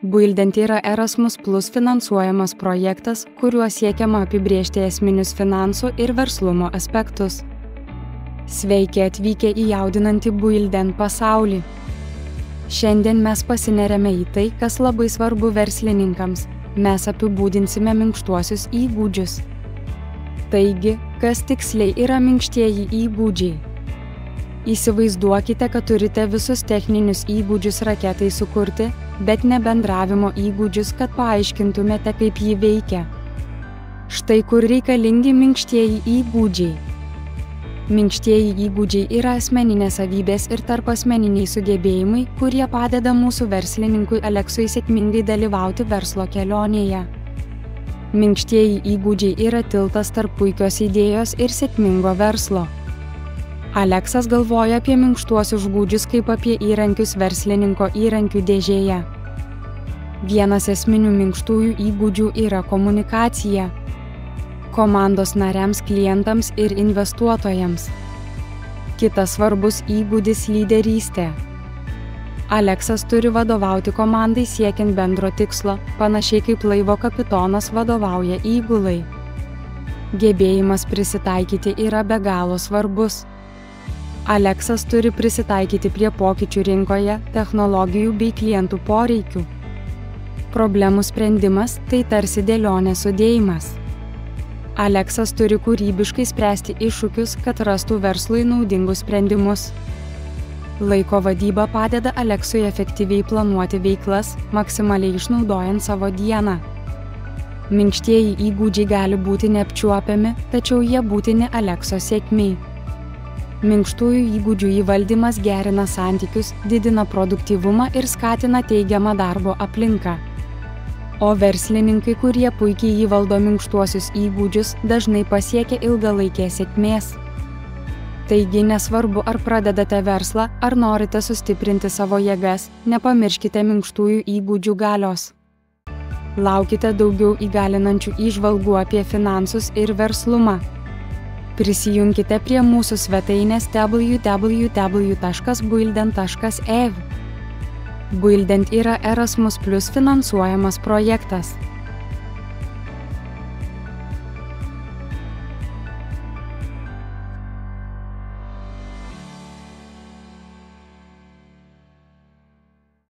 Buildent yra Erasmus Plus finansuojamas projektas, kuriuo siekiama apibrėžti esminius finansų ir verslumo aspektus. Sveiki atvykę į jaudinantį Buildent pasaulį. Šiandien mes pasineriame į tai, kas labai svarbu verslininkams. Mes apibūdinsime minkštuosius įgūdžius. Taigi, kas tiksliai yra minkštieji įgūdžiai? Įsivaizduokite, kad turite visus techninius įgūdžius raketai sukurti, bet ne bendravimo įgūdžius, kad paaiškintumėte, kaip ji veikia. Štai kur reikalingi minkštieji įgūdžiai. Minkštieji įgūdžiai yra asmeninės savybės ir tarpasmeniniai sugebėjimai, kurie padeda mūsų verslininkui Aleksui sėkmingai dalyvauti verslo kelionėje. Minkštieji įgūdžiai yra tiltas tarp puikios idėjos ir sėkmingo verslo. Aleksas galvoja apie minkštuosius įgūdžius kaip apie įrankius verslininko įrankių dėžėje. Vienas esminių minkštųjų įgūdžių yra komunikacija. Komandos nariams, klientams ir investuotojams. Kitas svarbus įgūdis – lyderystė. Aleksas turi vadovauti komandai siekiant bendro tikslo, panašiai kaip laivo kapitonas vadovauja įgulai. Gebėjimas prisitaikyti yra be galo svarbus. Aleksas turi prisitaikyti prie pokyčių rinkoje, technologijų bei klientų poreikių. Problemų sprendimas – tai tarsi dėlionės sudėjimas. Aleksas turi kūrybiškai spręsti iššūkius, kad rastų verslui naudingus sprendimus. Laiko vadyba padeda Aleksui efektyviai planuoti veiklas, maksimaliai išnaudojant savo dieną. Minkštieji įgūdžiai gali būti neapčiuopiami, tačiau jie būtini Alekso sėkmei. Minkštųjų įgūdžių įvaldymas gerina santykius, didina produktyvumą ir skatina teigiamą darbo aplinką. O verslininkai, kurie puikiai įvaldo minkštuosius įgūdžius, dažnai pasiekia ilgalaikės sėkmės. Taigi nesvarbu, ar pradedate verslą, ar norite sustiprinti savo jėgas, nepamirškite minkštųjų įgūdžių galios. Laukite daugiau įgalinančių įžvalgų apie finansus ir verslumą. Prisijunkite prie mūsų svetainės www.buildent.ev. Buildent yra Erasmus Plus finansuojamas projektas.